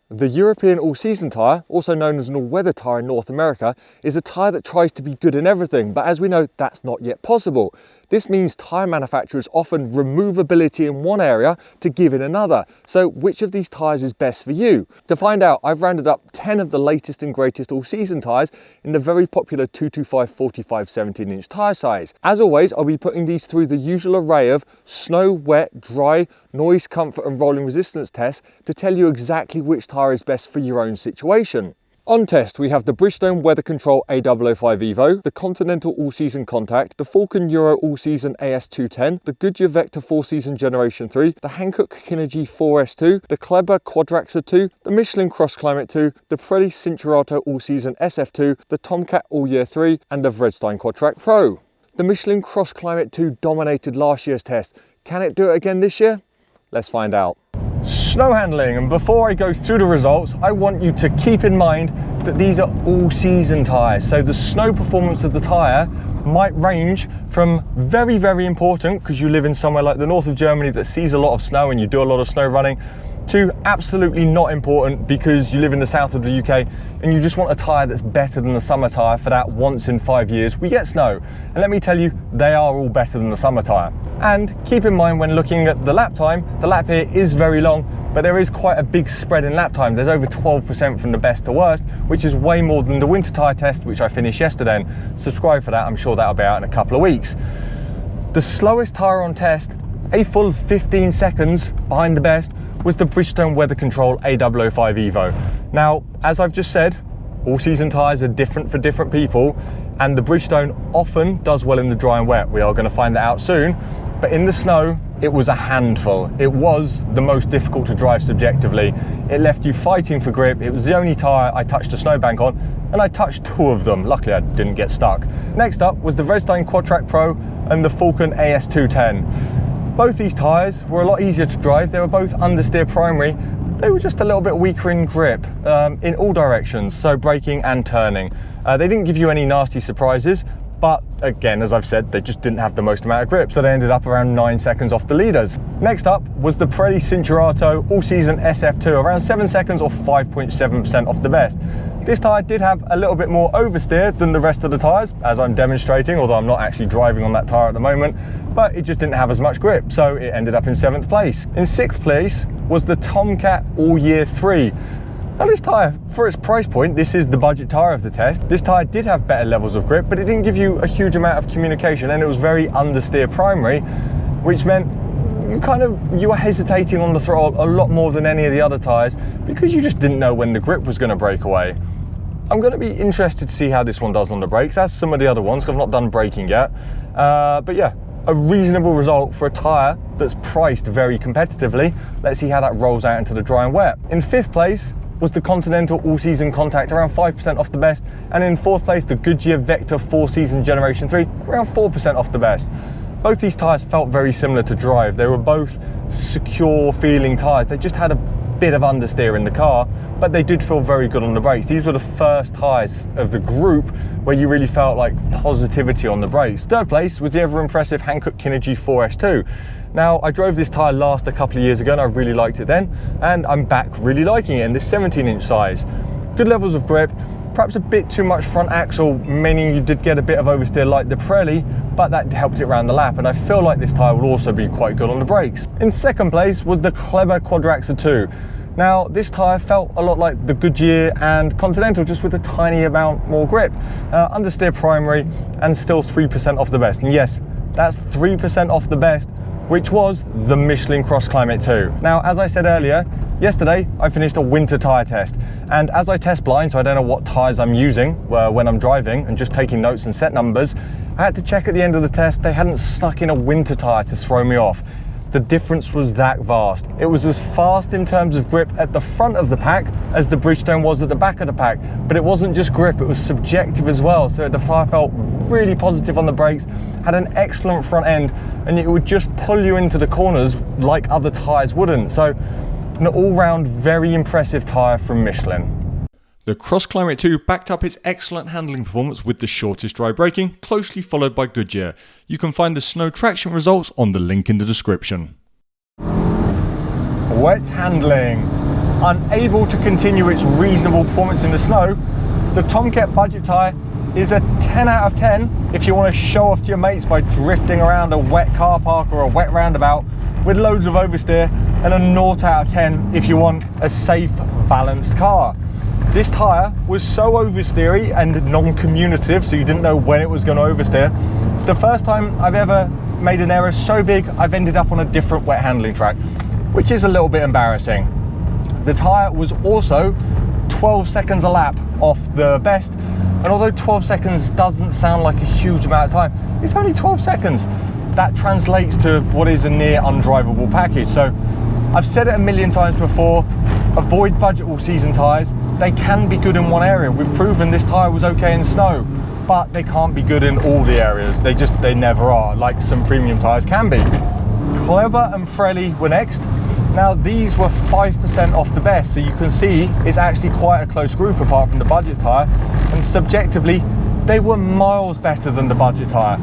The European all-season tyre, also known as an all-weather tyre in North America, is a tyre that tries to be good in everything, but as we know, that's not yet possible. This means tyre manufacturers often remove ability in one area to give in another. So which of these tyres is best for you? To find out, I've rounded up 10 of the latest and greatest all-season tyres in the very popular 225/45 17-inch tyre size. As always, I'll be putting these through the usual array of snow, wet, dry, noise, comfort and rolling resistance tests to tell you exactly which tyre is best for your own situation. On test, we have the Bridgestone Weather Control A005 Evo, the Continental All-Season Contact, the Falcon Euro All-Season AS210, the Goodyear Vector 4-Season Generation 3, the Hankook Kinergy 4S2, the Kleber Quadraxor 2, the Michelin Crossclimate 2, the Pirelli Cinturato All-Season SF2, the Tomcat All-Year 3, and the Vredstein Quadtrac Pro. The Michelin Crossclimate 2 dominated last year's test. Can it do it again this year? Let's find out. Snow handling, and before I go through the results, I want you to keep in mind that these are all-season tyres, so the snow performance of the tyre might range from very, very important because you live in somewhere like the north of Germany that sees a lot of snow and you do a lot of snow running, to absolutely not important because you live in the south of the UK and you just want a tyre that's better than the summer tyre for that once in 5 years we get snow. And let me tell you, they are all better than the summer tyre. And keep in mind when looking at the lap time, the lap here is very long, but there is quite a big spread in lap time. There's over 12% from the best to worst, which is way more than the winter tyre test, which I finished yesterday. And subscribe for that, I'm sure that'll be out in a couple of weeks. The slowest tyre on test, a full 15 seconds behind the best, was the Bridgestone Weather Control A005 Evo. Now, as I've just said, all season tyres are different for different people, and the Bridgestone often does well in the dry and wet. We are going to find that out soon, but in the snow, it was a handful. It was the most difficult to drive subjectively. It left you fighting for grip. It was the only tyre I touched a snowbank on, and I touched 2 of them. Luckily, I didn't get stuck. Next up was the Vredstein Quadtrac Pro and the Falcon AS210. Both these tyres were a lot easier to drive. They were both understeer primary. They were just a little bit weaker in grip in all directions, so braking and turning. They didn't give you any nasty surprises, but again, as I've said, they just didn't have the most amount of grip, so they ended up around 9 seconds off the leaders. Next up was the Pirelli Cinturato All-Season SF2, around 7 seconds or 5.7% off the best. This tyre did have a little bit more oversteer than the rest of the tyres, as I'm demonstrating, although I'm not actually driving on that tyre at the moment, but it just didn't have as much grip, so it ended up in 7th place. In 6th place was the Tomcat All-Year 3. Now this tyre, for its price point, this is the budget tyre of the test. This tyre did have better levels of grip, but it didn't give you a huge amount of communication, and it was very understeer primary, which meant you were hesitating on the throttle a lot more than any of the other tyres because you just didn't know when the grip was going to break away. I'm going to be interested to see how this one does on the brakes, as some of the other ones, because I've not done braking yet. But yeah, a reasonable result for a tyre that's priced very competitively. Let's see how that rolls out into the dry and wet. In 5th place was the Continental All-Season Contact, around 5% off the best, and in 4th place the Goodyear Vector 4-Season Generation 3, around 4% off the best. Both these tyres felt very similar to drive. They were both secure feeling tyres. They just had a bit of understeer in the car, but they did feel very good on the brakes. These were the first tyres of the group where you really felt like positivity on the brakes. 3rd place was the ever impressive Hankook Kinergy 4S2. Now, I drove this tyre last a couple of years ago and I really liked it then, and I'm back really liking it in this 17-inch size. Good levels of grip, perhaps a bit too much front axle, meaning you did get a bit of oversteer like the Pirelli, but that helped it around the lap, and I feel like this tyre will also be quite good on the brakes. In 2nd place was the Kleber Quadraxor 2. Now, this tyre felt a lot like the Goodyear and Continental, just with a tiny amount more grip. Understeer primary and still 3% off the best. And yes, that's 3% off the best, which was the Michelin Crossclimate 2. Now, as I said earlier, yesterday I finished a winter tyre test, and as I test blind, so I don't know what tyres I'm using when I'm driving and just taking notes and set numbers, I had to check at the end of the test they hadn't stuck in a winter tyre to throw me off. The difference was that vast. It was as fast in terms of grip at the front of the pack as the Bridgestone was at the back of the pack, but it wasn't just grip, it was subjective as well. So the tyre felt really positive on the brakes, had an excellent front end, and it would just pull you into the corners like other tyres wouldn't. So an all-round very impressive tyre from Michelin. The Crossclimate 2 backed up its excellent handling performance with the shortest dry braking, closely followed by Goodyear. You can find the snow traction results on the link in the description. Wet handling. unable to continue its reasonable performance in the snow, the Tomcat budget tyre is a 10 out of 10 if you want to show off to your mates by drifting around a wet car park or a wet roundabout with loads of oversteer, and a 0 out of 10 if you want a safe, balanced car. This tyre was so oversteery and non-communicative, so you didn't know when it was going to oversteer. It's the first time I've ever made an error so big I've ended up on a different wet handling track, which is a little bit embarrassing. The tyre was also 12 seconds a lap off the best, and although 12 seconds doesn't sound like a huge amount of time, it's only 12 seconds. That translates to what is a near undrivable package. So I've said it a million times before, avoid budget all season tyres. They can be good in one area. We've proven this tyre was okay in snow, but they can't be good in all the areas. They never are, like some premium tyres can be. Kleber and Pirelli were next. Now these were 5% off the best, so you can see it's actually quite a close group apart from the budget tyre, and subjectively they were miles better than the budget tyre.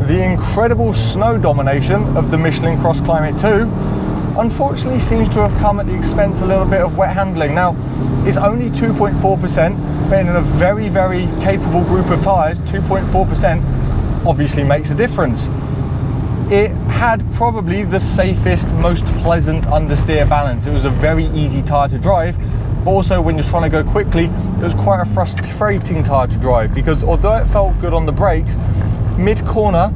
The incredible snow domination of the Michelin Crossclimate 2 unfortunately seems to have come at the expense a little bit of wet handling. Now it's only 2.4%, but in a very, very capable group of tyres, 2.4% obviously makes a difference. It had probably the safest, most pleasant understeer balance. It was a very easy tyre to drive, but also when you're trying to go quickly, it was quite a frustrating tyre to drive, because although it felt good on the brakes, mid-corner,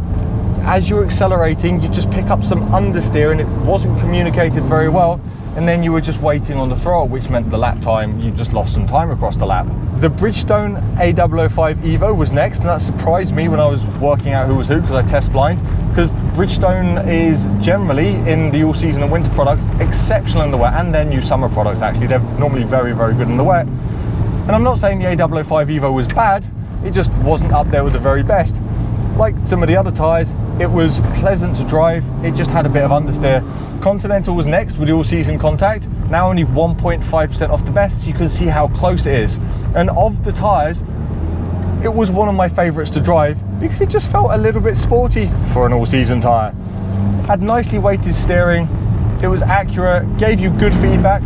as you're accelerating, you just pick up some understeer and it wasn't communicated very well, and then you were just waiting on the throttle, which meant the lap time, you just lost some time across the lap. The Bridgestone A005 Evo was next, and that surprised me when I was working out who was who, because I test blind, because Bridgestone is generally, in the all-season and winter products, exceptional in the wet, and their new summer products actually, they're normally very, very good in the wet. And I'm not saying the A005 Evo was bad, it just wasn't up there with the very best. Like some of the other tyres, it was pleasant to drive, it just had a bit of understeer. Continental was next with the all-season contact, now only 1.5% off the best, so you can see how close it is. And of the tyres, it was one of my favourites to drive because it just felt a little bit sporty for an all-season tyre. Had nicely weighted steering, it was accurate, gave you good feedback,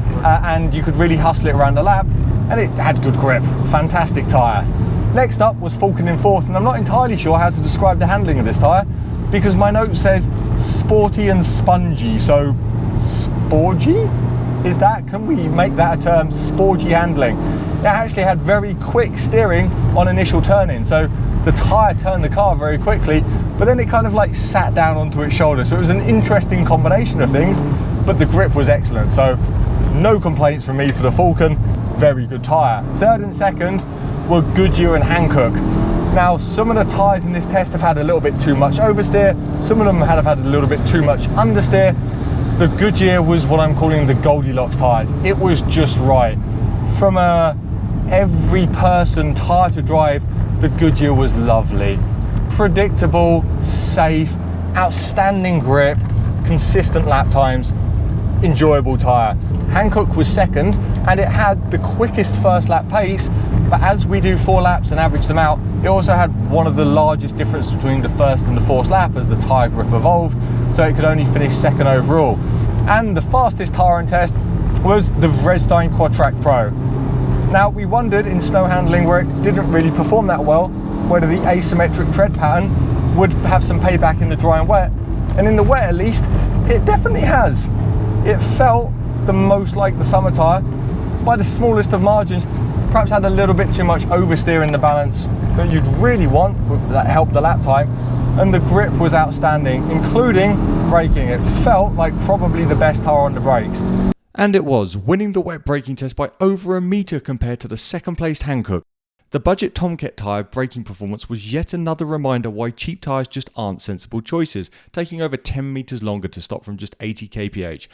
and you could really hustle it around the lap, and it had good grip. Fantastic tyre. Next up was Falcon in fourth, and I'm not entirely sure how to describe the handling of this tyre because my note says sporty and spongy, so sporgy? Is that, can we make that a term, sporgy handling? It actually had very quick steering on initial turning, so the tyre turned the car very quickly, but then it kind of like sat down onto its shoulder, so it was an interesting combination of things, but the grip was excellent, so no complaints from me for the Falcon. Very good tyre. Third and second were Goodyear and Hankook. Now some of the tyres in this test have had a little bit too much oversteer, some of them have had a little bit too much understeer. The Goodyear was what I'm calling the Goldilocks tyres. It was just right. From a every person tyre to drive, the Goodyear was lovely. Predictable, safe, outstanding grip, consistent lap times, enjoyable tyre. Hankook was second, and it had the quickest first lap pace, but as we do 4 laps and average them out, it also had one of the largest difference between the first and the fourth lap as the tyre grip evolved, so it could only finish second overall. And the fastest tyre in test was the Michelin Crossclimate Pro. Now we wondered in snow handling where it didn't really perform that well, whether the asymmetric tread pattern would have some payback in the dry and wet, and in the wet at least, it definitely has. It felt the most like the summer tyre, by the smallest of margins, perhaps had a little bit too much oversteer in the balance that you'd really want, that helped the lap time, and the grip was outstanding, including braking. It felt like probably the best tyre on the brakes. And it was, winning the wet braking test by over a metre compared to the second placed Hankook. The budget Tomcat tyre braking performance was yet another reminder why cheap tyres just aren't sensible choices, taking over 10 metres longer to stop from just 80 kph.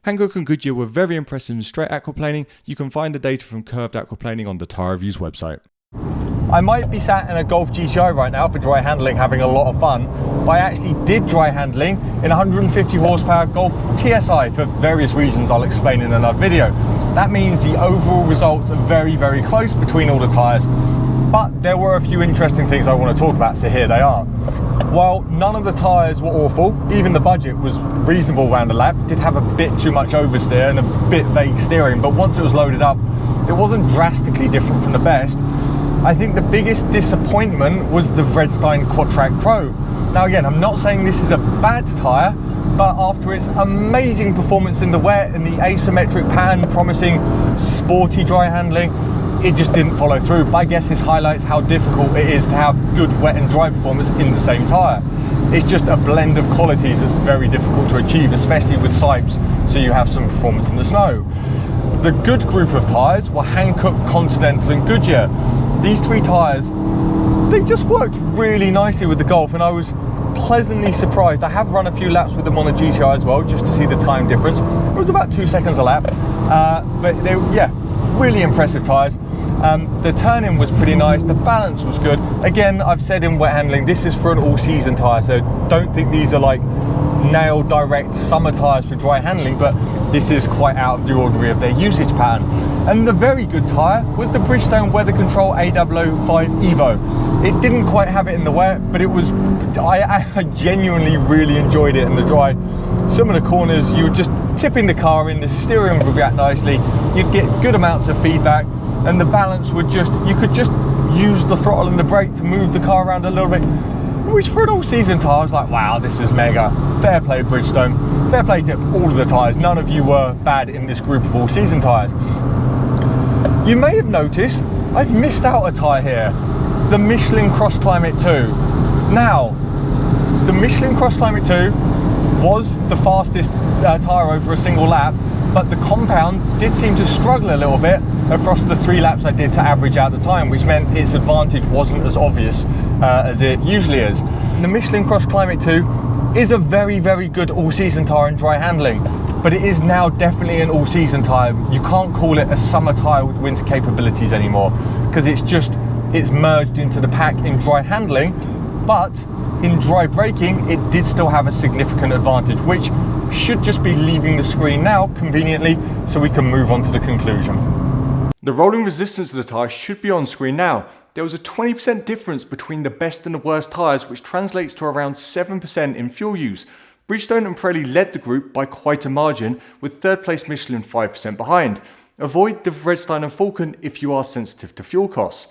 Hankook and Goodyear were very impressive in straight aquaplaning. You can find the data from curved aquaplaning on the Tyre Reviews website. I might be sat in a Golf GTI right now for dry handling having a lot of fun, but I actually did dry handling in 150 horsepower Golf TSI for various reasons I'll explain in another video. That means the overall results are very, very close between all the tyres. But there were a few interesting things I want to talk about, so here they are. While none of the tyres were awful, even the budget was reasonable round the lap. It did have a bit too much oversteer and a bit vague steering, but once it was loaded up, it wasn't drastically different from the best. I think the biggest disappointment was the Vredstein Quattro Pro. Now again, I'm not saying this is a bad tyre, but after its amazing performance in the wet and the asymmetric pattern promising sporty dry handling, it just didn't follow through. But I guess this highlights how difficult it is to have good wet and dry performance in the same tyre. It's just a blend of qualities that's very difficult to achieve, especially with sipes, so you have some performance in the snow. The good group of tyres were Hankook, Continental and Goodyear. These three tyres, they just worked really nicely with the Golf, and I was pleasantly surprised. I have run a few laps with them on the GTI as well, just to see the time difference. It was about 2 seconds a lap, but they, yeah, really impressive tyres. The turn-in was pretty nice, the balance was good. Again, I've said in wet handling, this is for an all-season tyre, so don't think these are like nail direct summer tyres for dry handling, but this is quite out of the ordinary of their usage pattern. And the very good tyre was the Bridgestone Weather Control A005 Evo. It didn't quite have it in the wet, but it was, I genuinely really enjoyed it in the dry. Some of the corners, you were just tipping the car in, the steering would react nicely, you'd get good amounts of feedback, and the balance would just, you could just use the throttle and the brake to move the car around a little bit, which for an all-season tyre, I was like, wow, this is mega. Fair play, Bridgestone. Fair play to all of the tyres. None of you were bad in this group of all-season tyres. You may have noticed I've missed out a tyre here, the Michelin Crossclimate 2. Now, the Michelin Crossclimate 2 was the fastest tyre over a single lap, but the compound did seem to struggle a little bit across the 3 laps I did to average out the time, which meant its advantage wasn't as obvious as it usually is. The Michelin Crossclimate 2 is a very, very good all-season tyre in dry handling, but it is now definitely an all-season tyre. You can't call it a summer tyre with winter capabilities anymore, because it's merged into the pack in dry handling, but in dry braking, it did still have a significant advantage, which should just be leaving the screen now conveniently, so we can move on to the conclusion. The rolling resistance of the tyre should be on screen now. There was a 20% difference between the best and the worst tyres, which translates to around 7% in fuel use. Bridgestone and Pirelli led the group by quite a margin, with third place Michelin 5% behind. Avoid the Vredstein and Falcon if you are sensitive to fuel costs.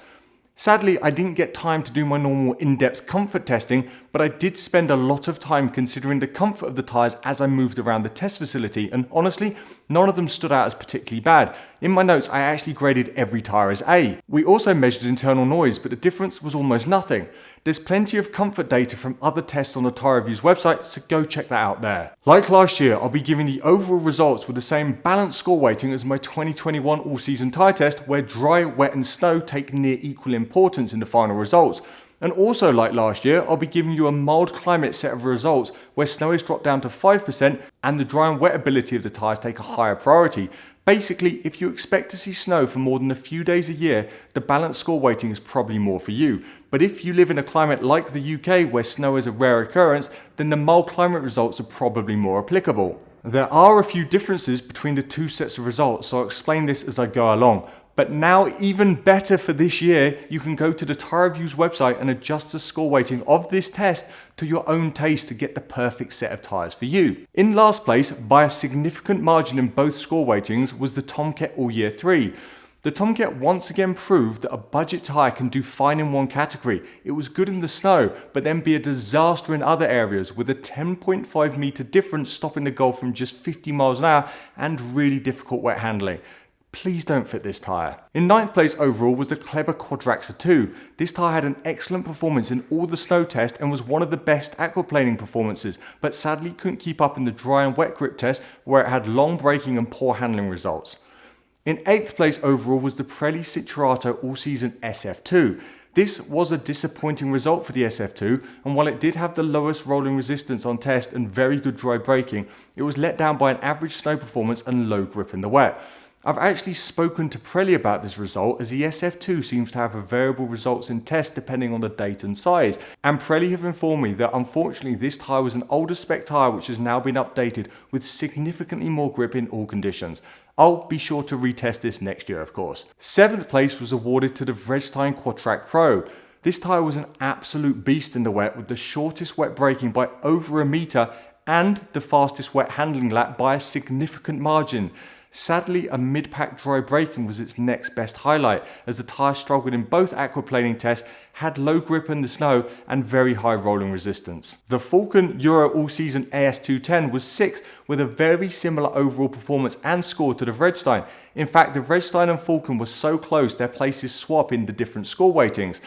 Sadly, I didn't get time to do my normal in-depth comfort testing, but I did spend a lot of time considering the comfort of the tyres as I moved around the test facility, and honestly, none of them stood out as particularly bad. In my notes, I actually graded every tyre as A. We also measured internal noise, but the difference was almost nothing. There's plenty of comfort data from other tests on the Tyre Reviews website, so go check that out there. Like last year, I'll be giving the overall results with the same balanced score weighting as my 2021 all-season tyre test, where dry, wet and snow take near equal importance in the final results. And also like last year, I'll be giving you a mild climate set of results where snow is dropped down to 5% and the dry and wet ability of the tyres take a higher priority. Basically, if you expect to see snow for more than a few days a year, the balanced score weighting is probably more for you. But if you live in a climate like the UK where snow is a rare occurrence, then the mild climate results are probably more applicable. There are a few differences between the two sets of results, so I'll explain this as I go along. But now, even better for this year, you can go to the Tyre Reviews website and adjust the score weighting of this test to your own taste to get the perfect set of tyres for you. In last place, by a significant margin in both score weightings, was the Tomcat All Year 3. The Tomcat once again proved that a budget tyre can do fine in one category. It was good in the snow, but then be a disaster in other areas, with a 10.5 metre difference stopping the Golf from just 50 miles an hour and really difficult wet handling. Please don't fit this tyre. In 9th place overall was the Kleber Quadraxa 2. This tyre had an excellent performance in all the snow tests and was one of the best aquaplaning performances, but sadly couldn't keep up in the dry and wet grip test where it had long braking and poor handling results. In 8th place overall was the Pirelli Citurato All-Season SF2. This was a disappointing result for the SF2, and while it did have the lowest rolling resistance on test and very good dry braking, it was let down by an average snow performance and low grip in the wet. I've actually spoken to Pirelli about this result, as the SF2 seems to have a variable results in test depending on the date and size, and Pirelli have informed me that unfortunately this tyre was an older spec tyre which has now been updated with significantly more grip in all conditions. I'll be sure to retest this next year, of course. 7th place was awarded to the Braking Aquaplaning Pro. This tyre was an absolute beast in the wet, with the shortest wet braking by over a metre and the fastest wet handling lap by a significant margin. Sadly, a mid-pack dry braking was its next best highlight, as the tyre struggled in both aquaplaning tests, had low grip in the snow and very high rolling resistance. The Falcon Euro All-Season AS210 was 6th, with a very similar overall performance and score to the Vredstein. In fact, the Vredstein and Falcon were so close their places swap in the different score weightings.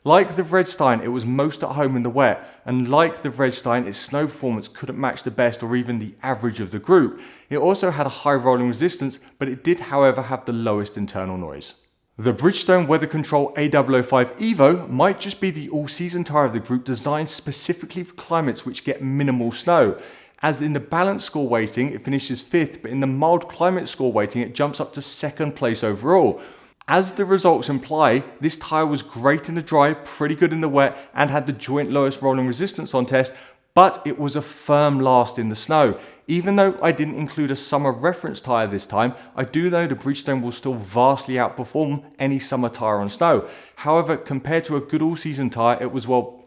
Like the Vredstein, it was most at home in the wet, and like the Vredstein, its snow performance couldn't match the best or even the average of the group. It also had a high rolling resistance, but it did however have the lowest internal noise. The Bridgestone Weather Control A005 Evo might just be the all-season tyre of the group, designed specifically for climates which get minimal snow. As in the balance score weighting, it finishes 5th, but in the mild climate score weighting, it jumps up to 2nd place overall. As the results imply, this tyre was great in the dry, pretty good in the wet, and had the joint lowest rolling resistance on test, but it was a firm last in the snow. Even though I didn't include a summer reference tyre this time, I do know the Bridgestone will still vastly outperform any summer tyre on snow. However, compared to a good all-season tyre, it was, well,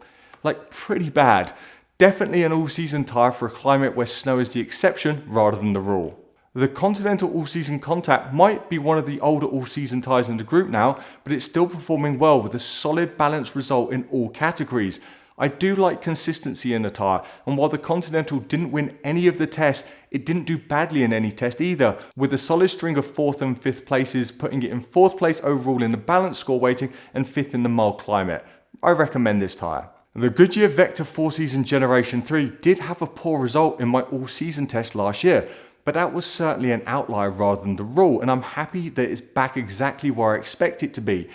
pretty bad. Definitely an all-season tyre for a climate where snow is the exception rather than the rule. The Continental All-Season Contact might be one of the older all-season tyres in the group now, but it's still performing well with a solid balanced result in all categories. I do like consistency in the tyre, and while the Continental didn't win any of the tests, it didn't do badly in any test either, with a solid string of 4th and 5th places, putting it in 4th place overall in the balance score weighting and 5th in the mild climate. I recommend this tyre. The Goodyear Vector 4-Season Generation 3 did have a poor result in my all-season test last year, but that was certainly an outlier rather than the rule, and I'm happy that it's back exactly where I expect it to be.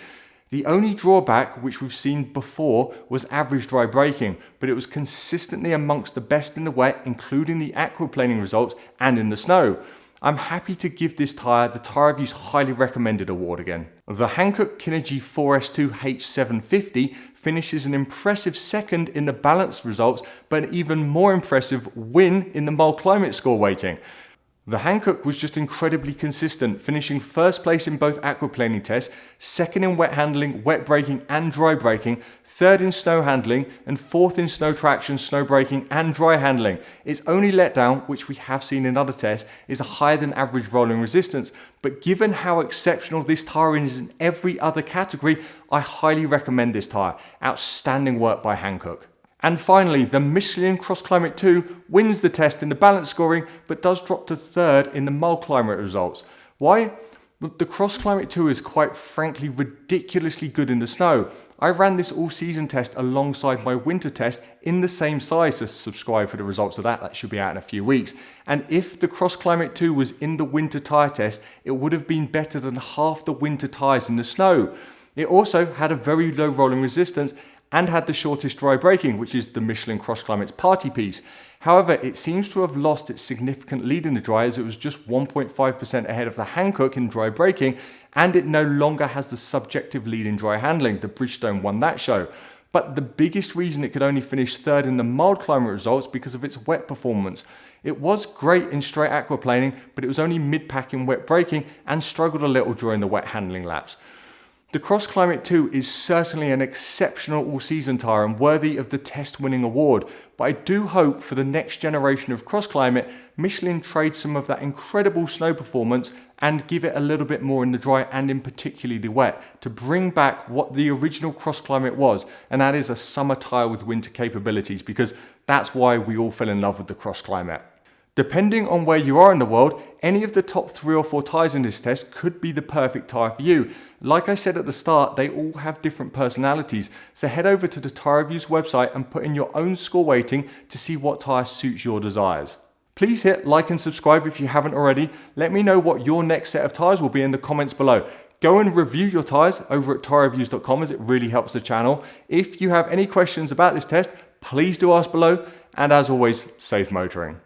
The only drawback, which we've seen before, was average dry braking, but it was consistently amongst the best in the wet, including the aquaplaning results and in the snow. I'm happy to give this tyre the Tyre Review's highly recommended award again. The Hankook Kinergy 4S2 H750 finishes an impressive 2nd in the balanced results, but an even more impressive win in the mild climate score weighting. The Hankook was just incredibly consistent, finishing 1st place in both aquaplaning tests, 2nd in wet handling, wet braking and dry braking, 3rd in snow handling, and 4th in snow traction, snow braking and dry handling. Its only letdown, which we have seen in other tests, is a higher than average rolling resistance, but given how exceptional this tyre is in every other category, I highly recommend this tyre. Outstanding work by Hankook. And finally, the Michelin Crossclimate 2 wins the test in the balance scoring, but does drop to 3rd in the mild climate results. Why? The Crossclimate 2 is quite frankly ridiculously good in the snow. I ran this all-season test alongside my winter test in the same size, so subscribe for the results of that. That should be out in a few weeks. And if the Crossclimate 2 was in the winter tyre test, it would have been better than half the winter tyres in the snow. It also had a very low rolling resistance and had the shortest dry braking, which is the Michelin Crossclimate's party piece. However, it seems to have lost its significant lead in the dry, as it was just 1.5% ahead of the Hankook in dry braking, and it no longer has the subjective lead in dry handling. The Bridgestone won that show. But the biggest reason it could only finish 3rd in the mild climate results because of its wet performance. It was great in straight aquaplaning, but it was only mid-pack in wet braking and struggled a little during the wet handling laps. The Crossclimate 2 is certainly an exceptional all-season tyre and worthy of the test-winning award, but I do hope for the next generation of Crossclimate, Michelin trades some of that incredible snow performance and give it a little bit more in the dry and in particularly the wet, to bring back what the original Crossclimate was, and that is a summer tyre with winter capabilities, because that's why we all fell in love with the Crossclimate. Depending on where you are in the world, any of the top 3 or 4 tyres in this test could be the perfect tyre for you. Like I said at the start, they all have different personalities, so head over to the Tyre Review's website and put in your own score weighting to see what tyre suits your desires. Please hit like and subscribe if you haven't already. Let me know what your next set of tyres will be in the comments below. Go and review your tyres over at tyrereviews.com, as it really helps the channel. If you have any questions about this test, please do ask below, and as always, safe motoring.